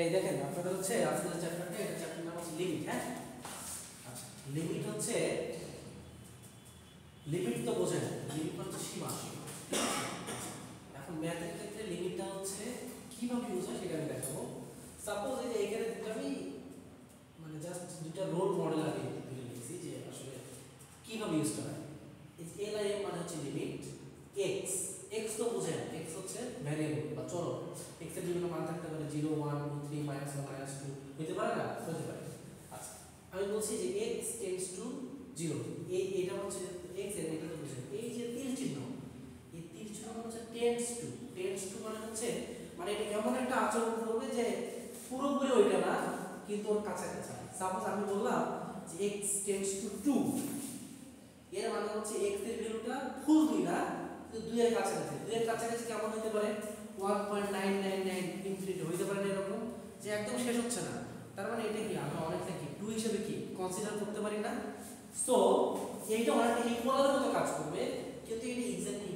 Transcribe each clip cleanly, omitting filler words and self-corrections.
এই দেখেন আপনাদের হচ্ছে আপনাদের চ্যাপ্টারটা এটা চ্যাপ্টার নাম হচ্ছে লিমিট। হ্যাঁ, আচ্ছা লিমিট হচ্ছে লিমিট তো বোঝেন, লিমিট হচ্ছে সীমা। এখন ম্যাথের ক্ষেত্রে লিমিটটা হচ্ছে কিভাবে ইউজ হয় সেটা আমি দেখাবো। সাপোজ এই যে এখানে আমি মানে জাস্ট দুটো রোল মডেল আমি ধরে লিখছি যে আসলে কিভাবে ইউজ করা হয়। এলআইএম মানে হচ্ছে লিমিট এক্স, এক্স তো বুঝেন, এক্স হচ্ছে ভ্যারিয়েবল বা চলক। এক্স এর বিভিন্ন মান থাকতে পারে 0 1 2 3 -1 -2 হতে পারে না, হতে পারে। আচ্ছা আমি বলছি যে x টেন্ডস টু 0, এইটা হচ্ছে x এর, এটা তো বুঝেন এই যে তীর চিহ্ন, এই তীর চিহ্ন হচ্ছে টেন্ডস টু মানে হচ্ছে মানে এটা এমন একটা আচরণ করবে যে পুরোপুরি ওইটা না কিন্তু ওর কাছাকাছি। সাপোজ আমি বললাম যে x টেন্ডস টু 2, এর মানে হচ্ছে x এর ভ্যালুটা ফুল 2 না কিন্তু 2 এর কাছাকাছি। 2 এর কাছাকাছি কেমন হতে পারে 1.999 ইনফিনিটি হইতে পারে এরকম যে একদম শেষ হচ্ছে না। তার মানে এটা কি আমরা অনেকটা কি 2 হিসেবে কি কনসিডার করতে পারি না। সো এইটা অনেকটা ইকুয়ালের মতো কাজ করবে কিন্তু এটা এক্স্যাক্টলি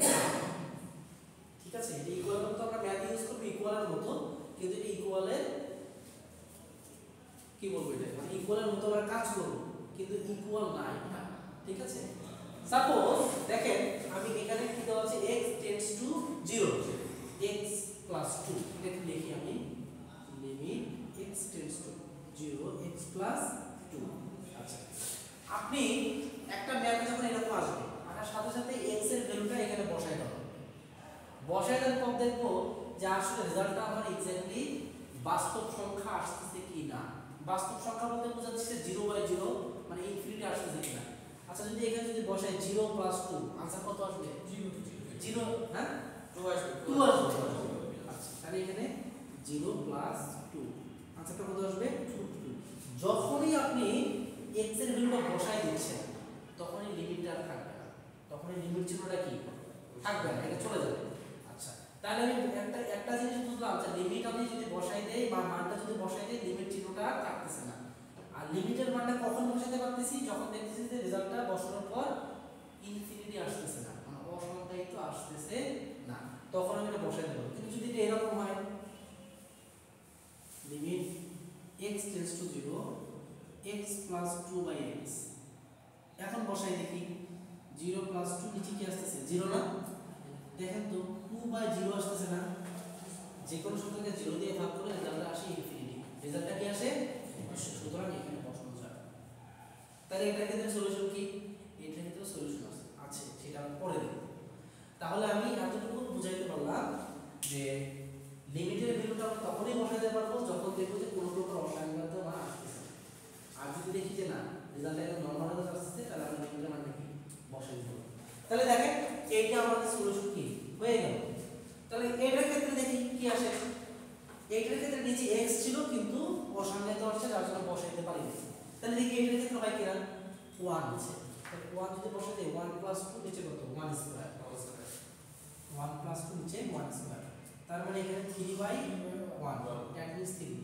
ঠিক আছে। এটা ইকুয়ালের মতো আমরা ম্যাথ ইউজ করব ইকুয়ালের মতো, কিন্তু এটা ইকুয়ালের কি বলবো এটা মানে ইকুয়ালের মতো আমরা কাজ করব কিন্তু ইকুয়াল না এটা, ঠিক আছে। সাপোজ দেখেন আমি এখানে কি দেওয়া আছে x tends to 0, x plus 2, এটা লিখি আমি limit x tends to 0 x plus 2। আচ্ছা আপনি একটা ম্যাথ যখন এরকম আসবে আসার সাথে সাথে x এর ভ্যালুটা এখানে বসাই দাও, বসাই দেওয়ার পর দেখবো যে আসলে রেজাল্টটা আমার এক্স্যাক্টলি বাস্তব সংখ্যা আসতেছে কি না। বাস্তব সংখ্যা বলতে বোঝাচ্ছে 0/0 মানে ইনফিনিটি আসতেছে কিনা। আচ্ছা যদি এখানে যদি বসাই 0 প্লাস 2 आंसर কত আসবে 0 হ্যাঁ 2 আসবে 2 আসবে। আচ্ছা তাহলে এখানে 0 প্লাস 2 आंसरটা কত আসবে 2। যখনই আপনি x এর ভ্যালুটা বসাই দিচ্ছেন তখনই লিমিটটা আর থাকবে না, তখনই লিমিট চিহ্নটা কি থাকবে না, এটা চলে যাবে। আচ্ছা তাহলে আমি একটা জিনিস বুঝলাম যে লিমিট আমি যদি বসাই দেই বা মানটা যদি বসাই দেই লিমিট চিহ্নটা আর থাকতেছে না। আর লিমিটের মানটা কখন বসাতে পারতেছি যখন দেখতেছি যে রেজাল্টটা বসানোর পর ইনফিনিটি আসতেছে না মানে অসংখ্যায়িত আসতেছে না, তখন আমি এটা বসাতে পারবো। কিন্তু যদি এটা এরকম হয় limit x tends to 0 x plus 2/x, এখন বসাই দেখি 0 প্লাস 2 নিচে কি আসতেছে 0 না, দেখেন তো 2/0 আসতেছে না। যে কোনো সংখ্যাকে 0 দিয়ে ভাগ করলে রেজাল্ট আসে ইনফিনিটি, রেজাল্টটা কি আসে, সুতরাং এখানে বসানো যাবে। তাহলে এটার ক্ষেত্রে সলিউশন কি, এটার ক্ষেত্রে সলিউশন আছে সেটা আমি পরে দেখব। তাহলে আমি এতটুকু বুঝাইতে পারলাম যে লিমিটের ভ্যালুটা আমরা তখনই বসাতে পারবো যখন দেখবো যে কোনো প্রকার অসাম্যতা মান আসতেছে। আর যদি দেখি যে না রেজাল্ট একদম নরমাল আসছে তাহলে আমরা লিমিটের মানটা কি বসাই দেব। তাহলে দেখেন এইটা আমাদের সলিউশন কি হয়ে গেল। তাহলে এটার ক্ষেত্রে দেখি কি আসে, এইটার ক্ষেত্রে নিচে x ছিল কিন্তু অসাম্যতা আসছে যার জন্য বসাইতে পারি না। তাহলে দেখি এটার ক্ষেত্রে হয় কিনা 1 আছে, তাহলে 1 যদি বসাই দেই 1 প্লাস 2 নিচে কত 1 স্কয়ার, 1 প্লাস 2 নিচে 1 স্কয়ার, তার মানে এখানে 3/1 দ্যাট মিন্স 3।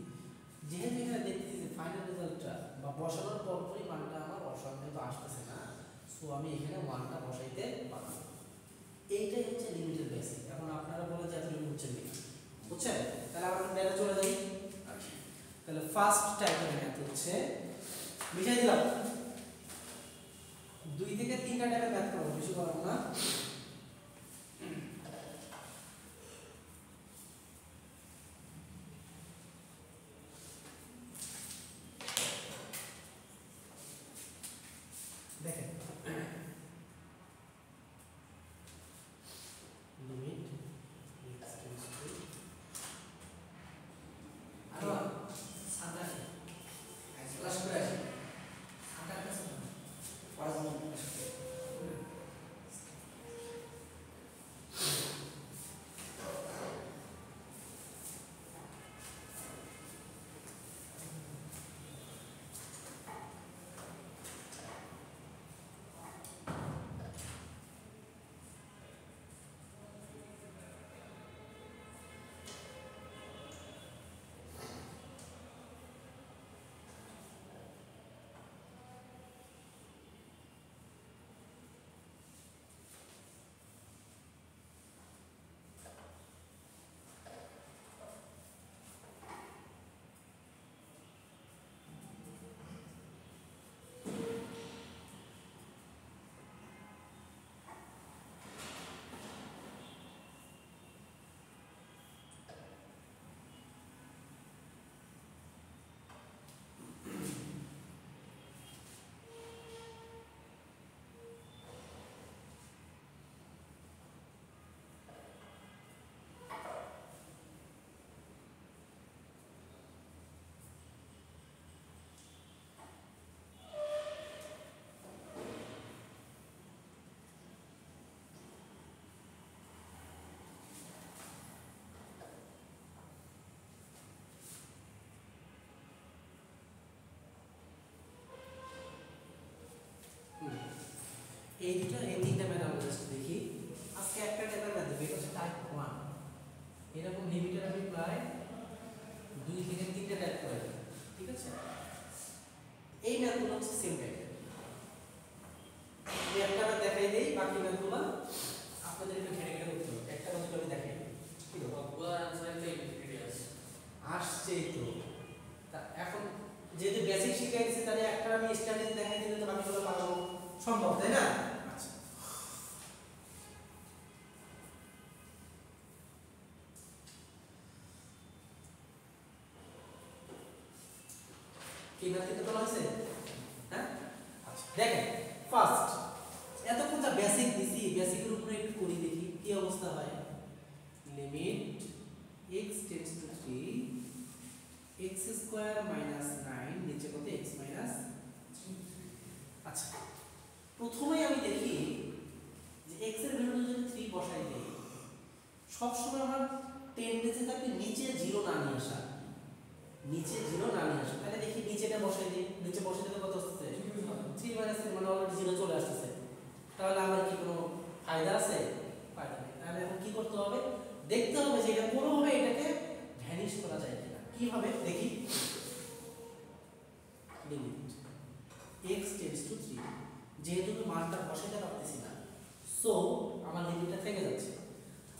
যেহেতু এখানে দেখতেছি যে ফাইনাল রেজাল্টটা বা বসানোর পরপরই মানটা আমার অসংখ্যায়িত আসতেছে না, সো আমি এখানে 1টা বসাইতে পারবো। এইটাই হচ্ছে লিমিটের বেসিক। এখন আপনারা বলেন যে এতটুকু বুঝছেন কি বুঝছেন, তাহলে আমরা ম্যাথে চলে যাই। তাহলে ফার্স্ট টাইপের ম্যাথ হচ্ছে বুঝাই দিলাম 2 থেকে 3টা টাইপের ম্যাথ করব, বেশি করব না। দেখেন লিমিট x টেন্ডস টু আরো সাদা ক্লাস করে আসি সাদা ক্লাস পড়াশোনা এই তিনটা ম্যাথ আমরা জাস্ট দেখি। আজকে একটা টাইপের ম্যাথ দেখি, এটা হচ্ছে টাইপ 1। এরকম লিমিটের আমি প্রায় 2 থেকে 3টা টাইপ করে, ঠিক আছে? এই ম্যাথগুলো হচ্ছে সেম টাইপের। আমি একটা ম্যাথ দেখাই দেই, বাকি ম্যাথগুলো আপনাদের একটু ঘেটে ঘেটে করতে হবে। একটা কথা আমি দেখাই দিই, ঠিক আছে? সবগুলোর আনসার তো ইনফিনিটি আসছেই তো। তা এখন যেহেতু বেসিক শিখাই দিচ্ছে, তাহলে একটা আমি স্ট্যান্ডার্ড দেখাই দিলে তো বাকিগুলো পাঠানো সম্ভব, তাই না? আচ্ছা, কি ম্যাথ থেকে তোলা হয়েছে? হ্যাঁ, আচ্ছা দেখেন ফার্স্ট এতক্ষণ যা বেসিক দিছি, বেসিকের উপরে একটু করি দেখি কি অবস্থা হয়। Limit x tends two 3 x square minus 9 নিচে কত x মাইনাস 3। আচ্ছা, প্রথমেই আমি দেখি যে x এর ভ্যালু যদি 3 বসাই দেই, সব সময় আমার টেন্ডেন্সি থাকে নিচে 0 না নিয়ে আসা, নিচে 0 না নিয়ে আসা। তাহলে দেখি নিচেটা বসাই দিই, নিচে বসাই দিলে কত আসছে? 3 মাইনাস 3 মানে অলরেডি 0 চলে আসছে। তাহলে আমার কি কোনো ফায়দা আছে? ফায়দা নেই। তাহলে এখন কি করতে হবে? দেখতে হবে যে এটা কোনোভাবে এটাকে ভ্যানিশ করা যায় কিনা। কিভাবে দেখি? লিমিট x টেন্ডস টু 3, যেহেতু মানটা বসাইতে পারতেছি না, সো আমার লিমিটটা থেকে যাচ্ছে।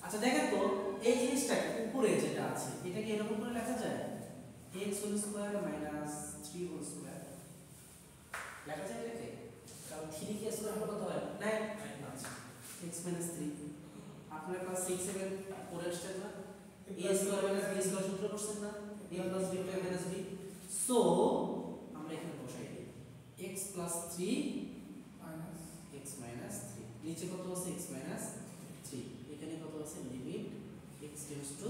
আচ্ছা দেখেন তো, এই জিনিসটাকে উপরে যেটা আছে এটা কি এরকম করে লেখা যায়? x whole square minus 3 whole square লেখা যায় এটাকে? কারণ 3 কে স্কয়ার কত হয়? 9। আচ্ছা, x মাইনাস 3 আপনারা ক্লাস 6 7 পড়ে আসছেন না? a square minus b square সূত্র পড়ছেন না? a plus b minus b। So আমরা এখানে বসাই দিই x plus 3 minus x minus 3, নিচে কত আছে? x মাইনাস 3, এখানে কত আছে? লিমিট x টেন্ডস টু,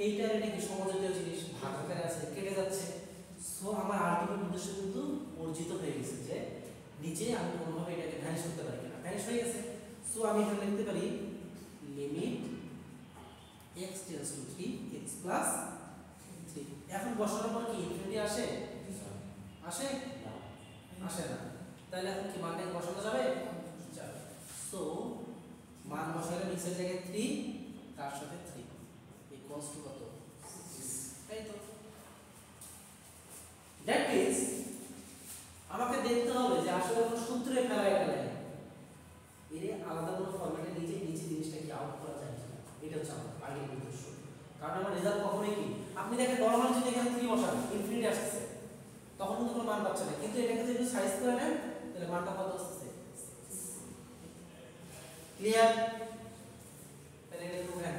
এইটা এটা কি সমজাতীয় জিনিস, ভাগ আকারে আছে, কেটে যাচ্ছে। সো আমার আলটিমেট উদ্দেশ্য কিন্তু অর্জিত হয়ে গেছে, যে নিচে আমি কোনোভাবে এটাকে ভ্যানিশ করতে পারি কিনা। ভ্যানিশ হয়ে গেছে। সো আমি এখানে লিখতে পারি limit x tends two 3 x plus 3। এখন বসানোর পর কি ইনফিনিটি আসে? আসে? আসে না। তাহলে এখন কি মানটাকে বসানো যাবে? যাবে। সো মান বসালে নিচের জায়গায় 3, তার সাথে 3 ইকুয়ালস টু কত? 6। তাই তো? দ্যাট মিন্স আমাকে দেখতে হবে যে আসলে কোন সূত্রে ফেলা এটা নাই, এর আলাদা কোনো ফরম্যাটে নিচে জিনিসটা কি আউট করা যায় কিনা, এটা হচ্ছে আমার আগের উদ্দেশ্য। কারণ আমার রেজাল্ট কখনোই কি, আপনি দেখেন নরমালি যদি এখানে 3 বসান ইনফিনিটি আসছে, তখন কিন্তু কোনো মান পাচ্ছে না, কিন্তু এটাকে যদি সাইজ করে নেন তাহলে মানটা কত আসছে? ক্লিয়ার? তাহলে এটা একটু উঠান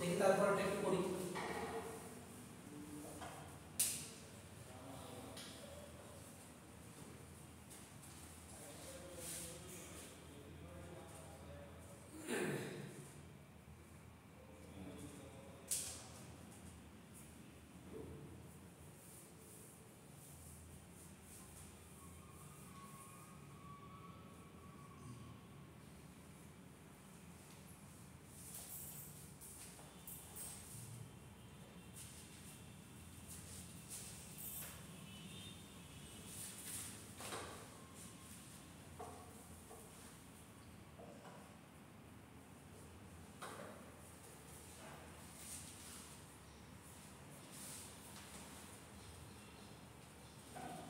দেখি, তারপর এটা একটু করি।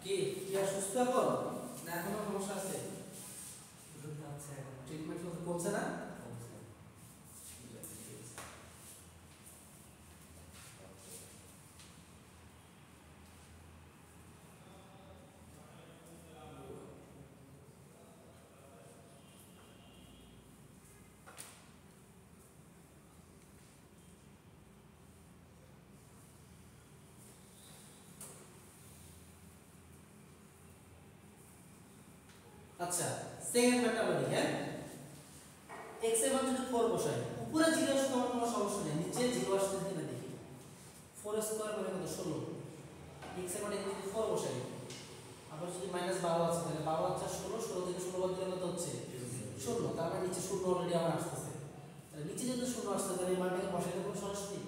কি আর সুস্থ এখন না এখনো সমস্যা আছে? ট্রিটমেন্ট কমছে না? আচ্ছা, সেকেন্ড ম্যাথটা বলি। হ্যাঁ, x এর মান যদি 4 বসাই, উপরে 0 আসলে আমার কোনো সমস্যা নেই, নিচে 0 আসলে কিনা দেখি। 4 স্কয়ার মানে কত? 16। x এর মান যদি 4 বসাই, আবার যদি -12 আছে তাহলে 12 আর 4 16, 16 থেকে 16 বাদ দিলে কত হচ্ছে? 0। তার মানে নিচে 0 অলরেডি আমার আসতেছে। তাহলে নিচে যদি 0 আসছে তাহলে এই মানটাকে বসাই দেব সরাসরি।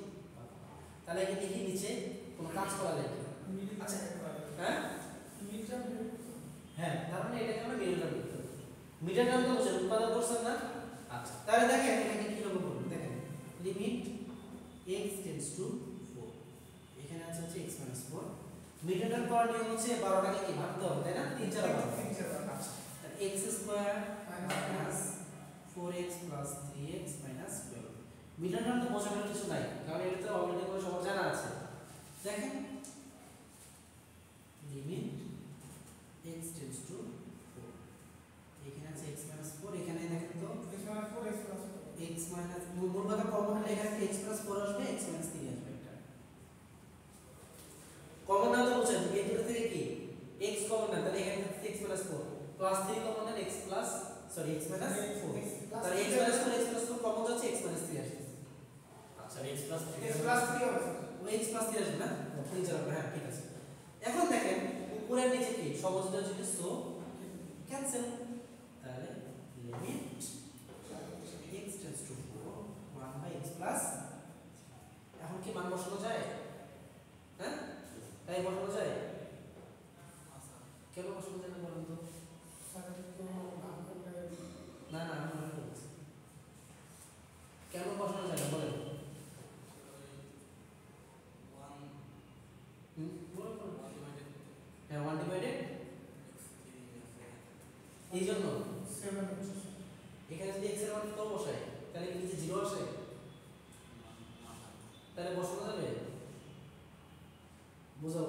তাহলে কি দেখি নিচে কোনো কাজ করা যায় কিনা। আচ্ছা, হ্যাঁ হ্যাঁ, তার মানে এটাকে আমরা মিডল টার্ম লিখতে হবে। মিডল টার্ম তো বুঝেন, উৎপাদক করছেন না? আচ্ছা, তাহলে দেখেন এটাকে কি রকম করবেন, দেখেন লিমিট x টেন্ডস টু 4, এখানে আছে হচ্ছে x - 4। মিডল টার্ম করার নিয়ম হচ্ছে 12টাকে কি ভাঙতে হবে, তাই না? 3 4 বার। আচ্ছা, তাহলে x square minus 4x plus 3x minus 12। Middle term তো বোঝানোর কিছু নাই, কারণ এটা তো অলরেডি করে সবার জানা আছে। দেখেন লিমিট x টেন্ডস টু 4, এখানে আছে x - 4, এখানে দেখেন তো x মাইনাস মূল কথা কমন হলে এখানে x + 4 আসবে, x - 3 আসবে। একটা কমন না তো বুঝেন, এই দুটো থেকে কি x কমন না, তাহলে এখানে x - 4 প্লাস 3 কমন না, x প্লাস সরি x - 4, তাহলে x - 4 x + 4 কমন যাচ্ছে, x - 3 আসবে। আচ্ছা, x + 3 হবে, ও x + 3 আসবে না, 3 4 হবে। হ্যাঁ, ঠিক আছে। এখন দেখেন উপরের নিচে কি সমস্ত যদি সো ক্যান্সেল, তাহলে limit x tends two 4 1/x plus, এখন কি মান বসানো যায়? হ্যাঁ, তাই বসানো যায়। কেন বসানো যায় না বলুন তো? না না, আমি মনে করছি কেন বসানো যায় না বলেন। হ্যাঁ, 1 ডিভাইডেড এই জন্য 7 হচ্ছে। এখানে যদি x এর মান কত বসাই তাহলে কি নিচে 0 আসে? তাহলে বসানো যাবে? বুঝো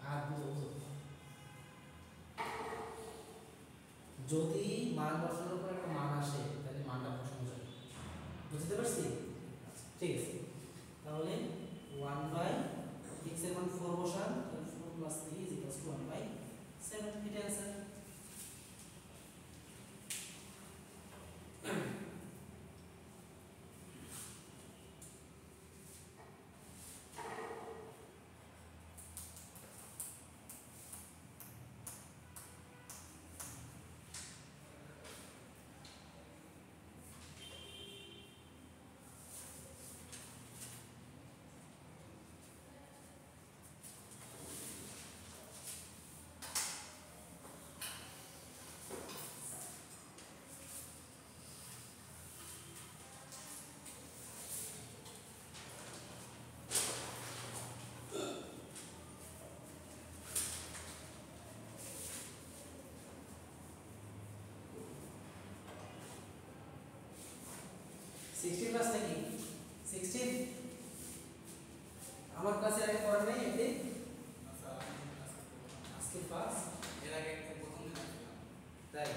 আর বুঝো, যদি মান বসানোর পর একটা মান আসে তাহলে মানটা বসানো যাবে। বুঝতে পারছি? ঠিক আছে, তাহলে 1/x এর মান 4 বসান, তাহলে 4 + 3 = 1/7, এটা आंसर। सिक्सटीन क्लास নাকি 16 আমার ক্লাসে আগে পড়া নাই এতে আজকে পাস এর আগে প্রথম দিন তাই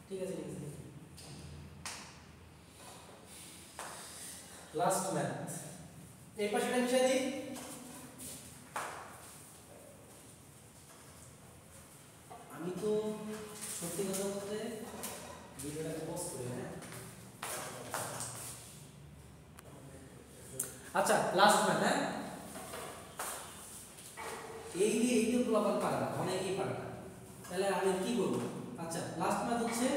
ঠিক আছে লাস্ট ম্যাথ এই পাশেটা মিশিয়ে দিই আমি তো সত্যি কথা বলতে ভিডিওটাকে পজ করি হ্যাঁ আচ্ছা লাস্ট ম্যাথ হ্যাঁ এই তো প্লাবন পারে না অনেকেই পারে না তাহলে আমি কি করব আচ্ছা লাস্ট ম্যাথ হচ্ছে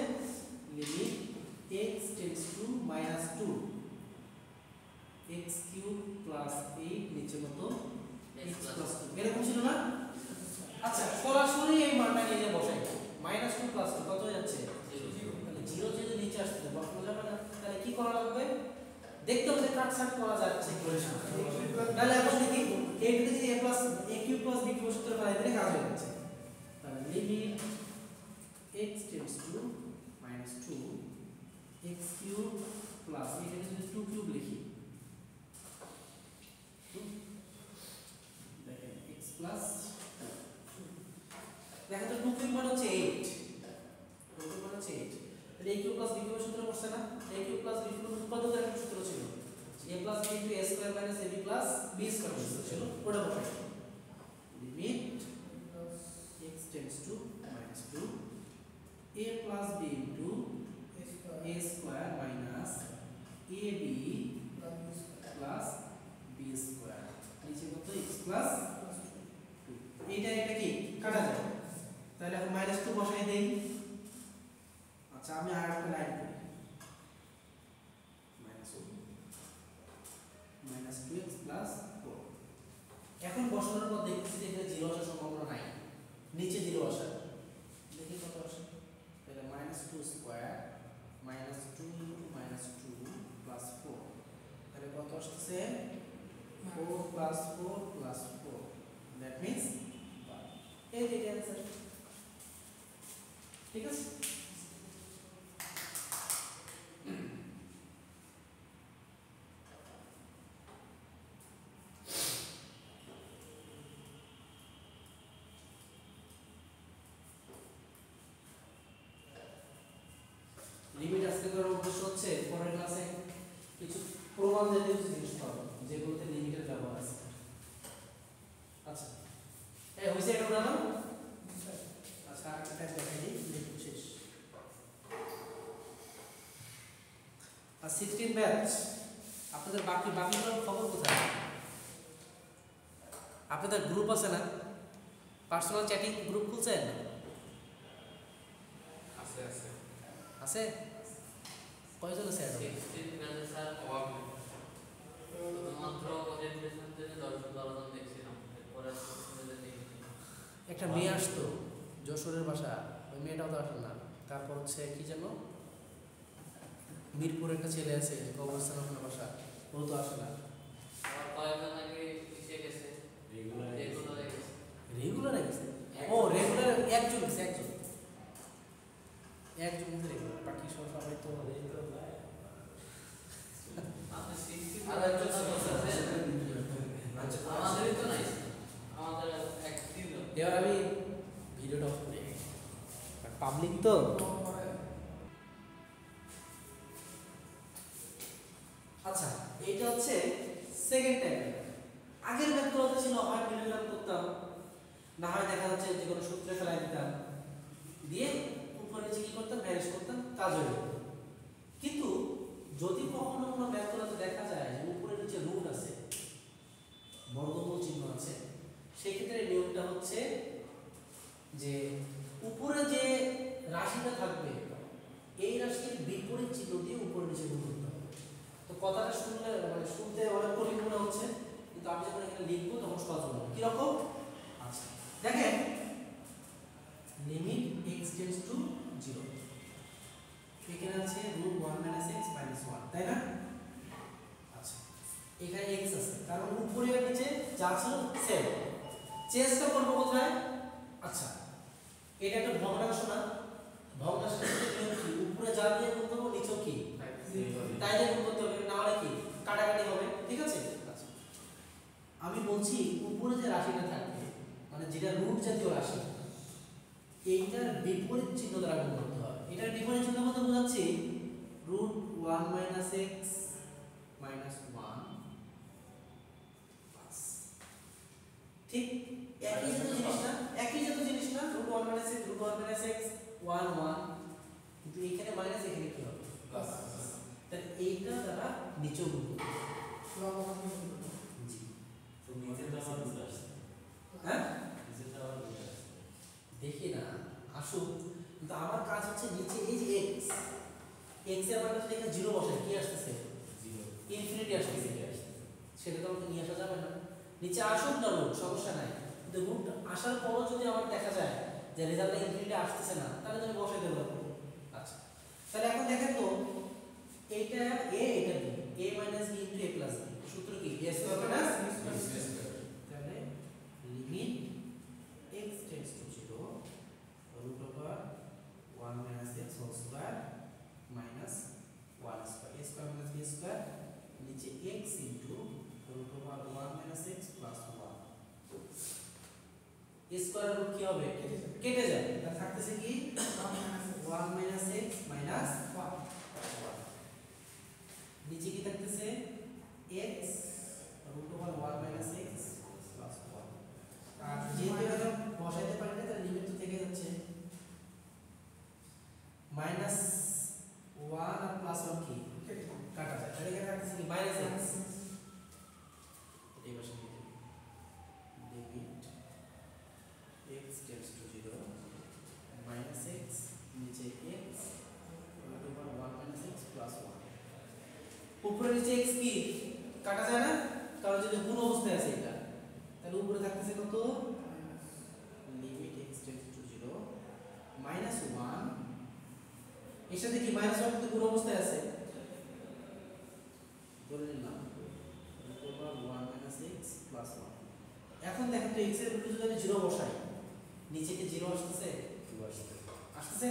limit x tends two -2 x³ + 8 নিচে কত x + 2 এরকম ছিল না আচ্ছা সরাসরি এই মানটা নিয়ে বসাই -2 + 2 কত হয়ে যাচ্ছে 0 তাহলে 0 যদি নিচে আসছে বসানো যাবে না তাহলে কি করা লাগবে দেখতে হবে যে কাটছাট করা যাচ্ছে ইকুয়েশন তাহলে এখন দেখি a টু যদি a plus aq plus b সূত্র পাই দিলে কাজ হয়ে যাচ্ছে তাহলে limit x tends two -2 x³ plus এখানে যদি 2³ লিখি দেখেন x প্লাস দেখেন তো 2³ মানে হচ্ছে 8 2³ মানে হচ্ছে 8 তাহলে aq প্লাস b সূত্র পড়ছে না aq প্লাস b উৎপাদক একটা সূত্র ছিল a plus b into a square minus ab plus b square ছিল ওটা বসাই limit x tends to -2 a plus b into a square minus ab plus b square নিচে কত x plus 2 এটা কি কাটা যায় তাহলে এখন -2 বসাই দেই আচ্ছা আমি আর একটা লাইন করি -2x + 4 এখন বসানোর পর দেখতেছি যে এখানে 0 আসার সম্ভাবনা নাই নিচে 0 আসে, দেখি কত আসে, তাহলে -2 স্কয়ার -2 * -2 + 4, তাহলে কত আসছে 4 + 4 + 4, দ্যাট মিন্স এই যে অ্যানসার। ঠিক আছে, লিমিট আজকে করার উদ্দেশ্য হচ্ছে পরের ক্লাসে কিছু প্রমাণ জাতীয় জিনিস পাবো যেগুলোতে লিমিটের ব্যবহার আছে। আচ্ছা এই হইছে এটা না? আচ্ছা আরেকটা কাজ দেখাই দিই, লিমিট শেষ। আর 16 ব্যাচ আপনাদের বাকিগুলোর খবর কোথায়? আপনাদের গ্রুপ আছে না, পার্সোনাল চ্যাটিং গ্রুপ খুলছেন? আছে আছে আছে, কয়জন আছে? 16 ব্যাচে স্যার অভাব নেই, শুধুমাত্র ওরিয়েন্টেশন জন্য 10 জন দেখছিলাম, এরপরে একটা মেয়ে আসতো যশোরের বাসা, ওই মেয়েটাও তো আসে না। তারপর হচ্ছে কি যেন মিরপুরের একটা ছেলে আছে কবরস্থান ওখানে বাসা, ও তো আসে না। আবার কয়েকজন আগে এসে গেছে, রেগুলার গেছে। রেগুলার গেছে? ও রেগুলার একজন গেছে, একজন রেগুলার, বাকি সব সবাই তো আপনি 16 আর একজন আমাদেরই তো নাই, আমাদের একদিন এবার আমি ভিডিওটা অফ করি, পাবলিক তো। আচ্ছা এইটা হচ্ছে সেকেন্ড টাইপ। আগের ম্যাথগুলোতে ছিল হয় মিডল করতাম, না হয় দেখা যাচ্ছে যে কোনো সূত্রে ফেলাই দিতাম, দিয়ে উপরে নিচে কি করতাম ভ্যানিশ করতাম, কাজ হয়ে যেত। কিন্তু যদি কখনো কোনো ম্যাথগুলোতে দেখা যায় যে উপরে নিচে রুট আছে, বর্গমূল চিহ্ন আছে, সেই ক্ষেত্রে নিয়মটা হচ্ছে যে উপরে যে রাশিটা থাকবে এই রাশির বিপরীত চিহ্ন দিয়ে উপরে নিচে গুণ করতে হবে। তো কথাটা শুনলে মানে শুনতে অনেক কঠিন মনে হচ্ছে, কিন্তু আমি যখন এখানে লিখবো তখন সহজ হবে। কিরকম? আচ্ছা দেখেন, লিমিট x টেন্ডস টু 0, এখানে আছে √1 - x - 1, তাই না? আচ্ছা এখানে x আছে, কারণ উপরে আর নিচে যা ছিল সেম, চেঞ্জটা করব কোথায়? আচ্ছা এটা একটা ভগ্নাংশ না, ভগ্নাংশের নিয়ম কি? উপরে যা দিয়ে গুণ করব নিচেও কি তাই দিয়ে গুণ করতে হবে, না হলে কি কাটাকাটি হবে। ঠিক আছে, আচ্ছা আমি বলছি উপরে যে রাশিটা থাকবে মানে যেটা রুট জাতীয় রাশি, এইটার বিপরীত চিহ্ন দ্বারা গুণ করতে হবে। এটার বিপরীত চিহ্ন বলতে বোঝাচ্ছি √1 - x - 1 প্লাস, ঠিক একই জাতীয় জিনিস না, একই জাতীয় জিনিস না, √1 - x √1 - x 1 1, কিন্তু এখানে মাইনাস, এখানে কি হবে প্লাস, তাহলে এইটা দ্বারা নিচে গুণ করতে হবে। জি তো নিচেটা আবার রুট আসছে, হ্যাঁ নিচেটা আবার রুট আসছে, দেখি না আসুক, কিন্তু আমার কাজ হচ্ছে নিচে এই যে x, x এর মান যদি এখানে 0 বসাই কি আসতেছে? 0 ইনফিনিটি আসতেছে, নিচে আসছে। সেটা তো আমাকে নিয়ে আসা যাবে না। নিচে আসুক না রুট, সমস্যা নাই, কিন্তু রুট আসার পরও যদি আমার দেখা যায় যে রেজাল্টটা ইনফিনিটি আসতেছে না, তাহলে তো আমি বসাই দেবো। আচ্ছা তাহলে এখন দেখেন তো এইটা a, এটা b, a - b * a + b, সূত্র কি a² - তাহলে limit x tends to 0 √1 - x whole square minus 1 square, a² - b square, নিচে x into √1 - x + 1, a square root কি হবে? কেটে যাবে, তাহলে থাকতেছে কি 1 - x - 1, নিচে কি থাকতেছে x √1 - x + 1, আর যেহেতু এটা বসাইতে পারি না তাহলে লিমিট তো থেকে যাচ্ছে -1 আর +1 কি কাটা যায়, তাহলে এখানে থাকতেছে কি -x, এই পাশে limit x tends to 0 -x, নিচে x √1 - x + 1, উপরে নিচে x কি কাটা যায় না, কারণ যদি গুণ অবস্থায় আছে এটা, তাহলে উপরে থাকতেছে কত লিমিট x মাইনাস ওয়ান এর সাথে কি মাইনাস ওয়ান কিন্তু পুরো অবস্থায় আছে ধরে নিলাম root over one minus x plus one. এখন দেখেন তো এক্স এর ভ্যালু যদি আমি জিরো বসাই নিচে কি জিরো আসতেছে আসতেছে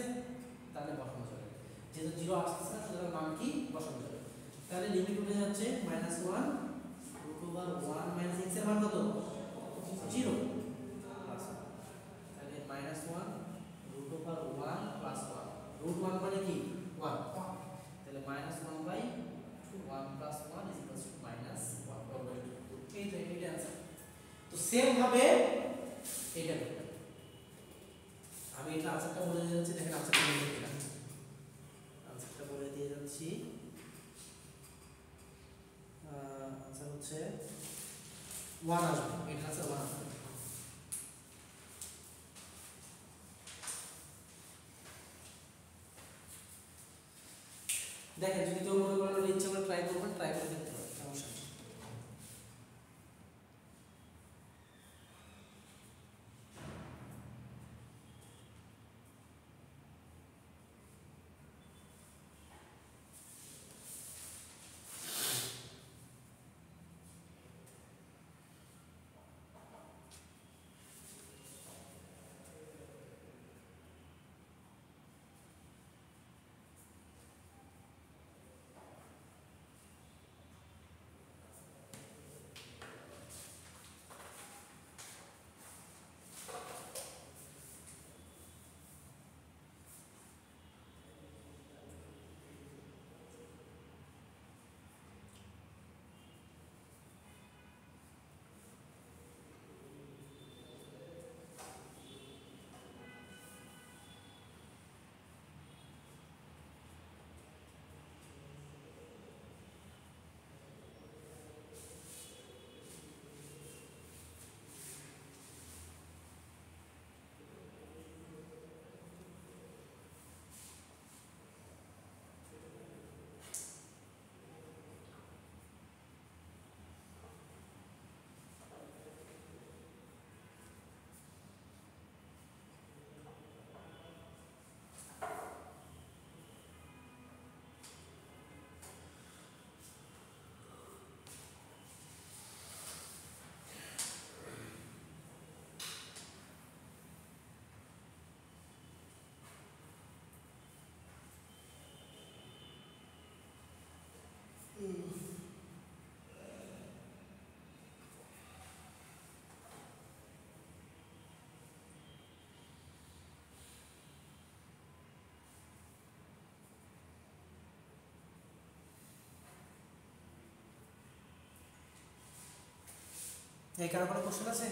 তাহলে বসানো যাবে যেহেতু জিরো আসতেছে না সুতরাং মান কি বসানো যাবে তাহলে লিমিট উঠে যাচ্ছে minus one root over one minus x এর মান কত জিরো প্লাস তাহলে minus one root over one plus one root one মানে কি ওয়ান তাহলে minus one by one plus one is equal to minus one by two এইটা answer. তো same ভাবে এটা করতে আমি এটা আনসারটা বলে দিয়ে যাচ্ছি দেখেন আনসারটা বলে দিয়ে দিলাম আনসারটা বলে দিয়ে যাচ্ছি আনসার হচ্ছে 1 আসবে এটা আনসার 1 আসবে। দেখেন যদি কেউ মনে করেন ইচ্ছা করে ট্রাই করবেন ট্রাই করে দেখতে পারেন সমস্যা নেই। এই কারো কোনো কোশ্চেন আছে?